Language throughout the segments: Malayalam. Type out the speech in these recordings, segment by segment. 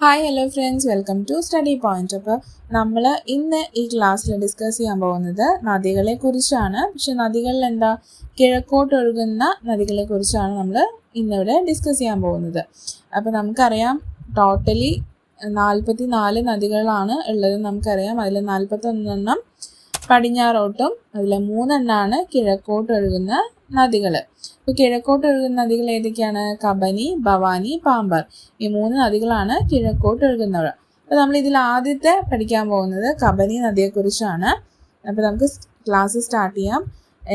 Hi hello friends, welcome to study point. അപ്പോൾ നമ്മൾ ഇന്ന് ഈ ക്ലാസ്സിൽ ഡിസ്കസ് ചെയ്യാൻ പോകുന്നത് നദികളെ കുറിച്ചാണ്. പക്ഷെ നദികളിൽ എന്താ കിഴക്കോട്ടൊഴുകുന്ന നദികളെ കുറിച്ചാണ് നമ്മൾ ഇന്നിവിടെ ഡിസ്കസ് ചെയ്യാൻ പോകുന്നത്. അപ്പോൾ നമുക്കറിയാം ടോട്ടലി 44 നദികളാണ് ഉള്ളത്. നമുക്കറിയാം അതിൽ 41 പടിഞ്ഞാറോട്ടും അതിൽ 3 കിഴക്കോട്ടൊഴുകുന്ന നദികൾ. ഇപ്പോൾ കിഴക്കോട്ടൊഴുകുന്ന നദികൾ ഏതൊക്കെയാണ്? കബനി, ഭവാനി, പാമ്പാർ. ഈ 3 നദികളാണ് കിഴക്കോട്ടൊഴുകുന്നവർ. അപ്പോൾ നമ്മൾ ഇതിൽ ആദ്യത്തെ പഠിക്കാൻ പോകുന്നത് കബനി നദിയെക്കുറിച്ചാണ്. അപ്പോൾ നമുക്ക് ക്ലാസ് സ്റ്റാർട്ട് ചെയ്യാം.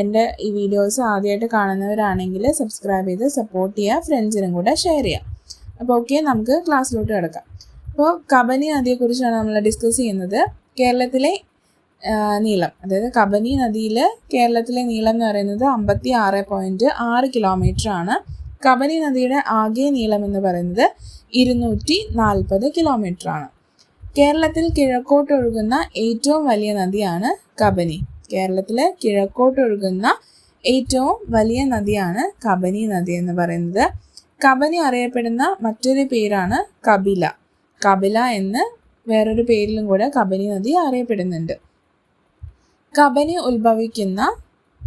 എൻ്റെ ഈ വീഡിയോസ് ആദ്യമായിട്ട് കാണുന്നവരാണെങ്കിൽ സബ്സ്ക്രൈബ് ചെയ്ത് സപ്പോർട്ട് ചെയ്യുക, ഫ്രണ്ട്സിനും കൂടെ ഷെയർ ചെയ്യാം. അപ്പോൾ ഓക്കെ, നമുക്ക് ക്ലാസ്സിലോട്ട് കിടക്കാം. അപ്പോൾ കബനി നദിയെക്കുറിച്ചാണ് നമ്മൾ ഡിസ്കസ് ചെയ്യുന്നത്. കേരളത്തിലെ നീളം, അതായത് കബനി നദിയിൽ കേരളത്തിലെ നീളം എന്ന് പറയുന്നത് 56.6 കിലോമീറ്റർ ആണ്. കബനി നദിയുടെ ആകെ നീളം എന്ന് പറയുന്നത് 240 കിലോമീറ്റർ ആണ്. കേരളത്തിൽ കിഴക്കോട്ടൊഴുകുന്ന ഏറ്റവും വലിയ നദിയാണ് കബനി. കേരളത്തിലെ കിഴക്കോട്ടൊഴുകുന്ന ഏറ്റവും വലിയ നദിയാണ് കബനി നദി എന്ന് പറയുന്നത്. കബനി അറിയപ്പെടുന്ന മറ്റൊരു പേരാണ് കപില. കപില എന്ന് വേറൊരു പേരിലും കൂടെ കബനി നദി അറിയപ്പെടുന്നുണ്ട്. കബനി ഉത്ഭവിക്കുന്ന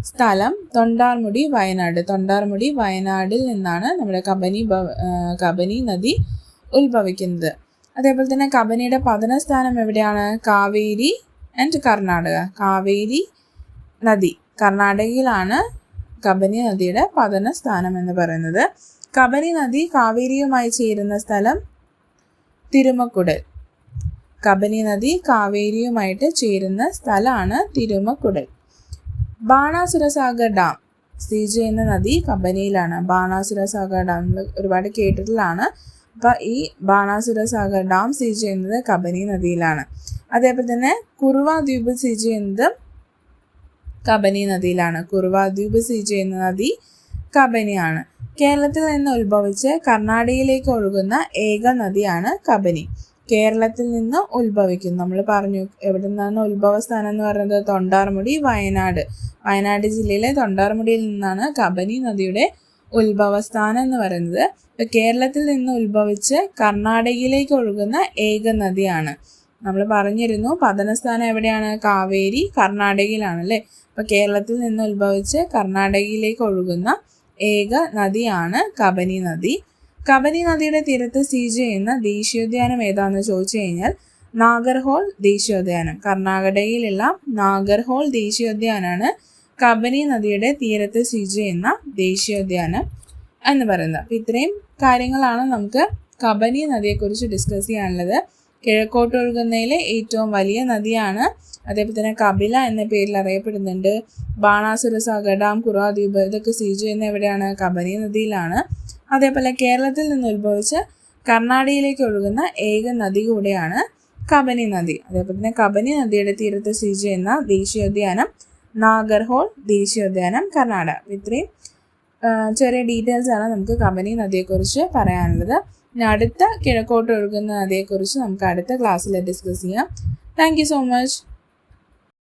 സ്ഥലം തൊണ്ടാർമുടി, വയനാട്. തൊണ്ടാർമുടി വയനാടിൽ നിന്നാണ് നമ്മുടെ കബനി നദി ഉത്ഭവിക്കുന്നത്. അതേപോലെ തന്നെ കബനിയുടെ പതനസ്ഥാനം എവിടെയാണ്? കാവേരി ആൻഡ് കർണാടക. കാവേരി നദി കർണാടകയിലാണ് കബനി നദിയുടെ പതനസ്ഥാനം എന്ന് പറയുന്നത്. കബനി നദി കാവേരിയുമായി ചേരുന്ന സ്ഥലം തിരുമക്കുടൽ. കബനി നദി കാവേരിയുമായിട്ട് ചേരുന്ന സ്ഥലമാണ് തിരുമക്കുടൽ. ബാണാസുരസാഗർ ഡാം സ്ഥിതി ചെയ്യുന്ന നദി കബനിയിലാണ്. ബാണാസുരസാഗർ ഡാം നമ്മൾ ഒരുപാട് കേട്ടിട്ടുള്ളതാണ്. അപ്പോൾ ഈ ബാണാസുരസാഗർ ഡാം സ്ഥിതി ചെയ്യുന്നത് കബനി നദിയിലാണ്. അതേപോലെ തന്നെ കുറുവ ദ്വീപ് സ്ഥിതി ചെയ്യുന്നത് കബനി നദിയിലാണ്. കുറുവ ദ്വീപ് സ്ഥിതി ചെയ്യുന്ന നദി കബനിയാണ്. കേരളത്തിൽ നിന്ന് ഉത്ഭവിച്ച് കർണാടകയിലേക്ക് ഒഴുകുന്ന ഏക നദിയാണ് കബനി. കേരളത്തിൽ നിന്ന് ഉത്ഭവിക്കുന്നു. നമ്മൾ പറഞ്ഞു എവിടെ നിന്നാണ് ഉത്ഭവസ്ഥാനം എന്ന് പറയുന്നത്? തൊണ്ടാർമുടി, വയനാട്. വയനാട് ജില്ലയിലെ തൊണ്ടാർമുടിയിൽ നിന്നാണ് കബനി നദിയുടെ ഉത്ഭവസ്ഥാനം എന്ന് പറയുന്നത്. കേരളത്തിൽ നിന്ന് ഉത്ഭവിച്ച് കർണാടകയിലേക്ക് ഒഴുകുന്ന ഏക നദിയാണ്. നമ്മൾ പറഞ്ഞിരുന്നു പതനസ്ഥാനം എവിടെയാണ്? കാവേരി കർണാടകയിലാണ് അല്ലേ. അപ്പോൾ കേരളത്തിൽ നിന്ന് ഉത്ഭവിച്ച് കർണാടകയിലേക്ക് ഒഴുകുന്ന ഏക നദിയാണ് കബനി നദി. കബനി നദിയുടെ തീരത്ത് സ്ഥിതി ചെയ്യുന്ന ദേശീയോദ്യാനം ഏതാണെന്ന് ചോദിച്ചു കഴിഞ്ഞാൽ നാഗർഹോൾ ദേശീയോദ്യാനം. കർണാടകയിലുള്ള നാഗർഹോൾ ദേശീയോദ്യാനമാണ് കബനി നദിയുടെ തീരത്ത് സ്ഥിതി ചെയ്യുന്ന ദേശീയോദ്യാനം എന്ന് പറയുന്നത്. അപ്പോൾ ഇത്രയും കാര്യങ്ങളാണ് നമുക്ക് കബനി നദിയെക്കുറിച്ച് ഡിസ്കസ് ചെയ്യാനുള്ളത്. കിഴക്കോട്ടൊഴുകുന്നതിലെ ഏറ്റവും വലിയ നദിയാണ്. അതേപോലെ തന്നെ കപില എന്ന പേരിൽ അറിയപ്പെടുന്നുണ്ട്. ബാണാസുരസാഗർ ഡാം, കുറുവ ദ്വീപ് ഇതൊക്കെ സ്ഥിതി ചെയ്യുന്ന എവിടെയാണ്? കബനി നദിയിലാണ്. അതേപോലെ കേരളത്തിൽ നിന്ന് ഉത്ഭവിച്ച് കർണാടകയിലേക്ക് ഒഴുകുന്ന ഏക നദി കൂടെയാണ് കബനി നദി. അതേപോലെ തന്നെ കബനി നദിയുടെ തീരത്ത് സ്ഥിതി ചെയ്യുന്ന ദേശീയോദ്യാനം നാഗർഹോൾ ദേശീയോദ്യാനം, കർണാടക. ഇത്രയും ചെറിയ ഡീറ്റെയിൽസ് ആണ് നമുക്ക് കബനി നദിയെക്കുറിച്ച് പറയാനുള്ളത്. ഇനി അടുത്ത കിഴക്കോട്ട് ഒഴുകുന്ന നദിയെക്കുറിച്ച് നമുക്ക് അടുത്ത ക്ലാസ്സിൽ ഡിസ്കസ് ചെയ്യാം. Thank you so much.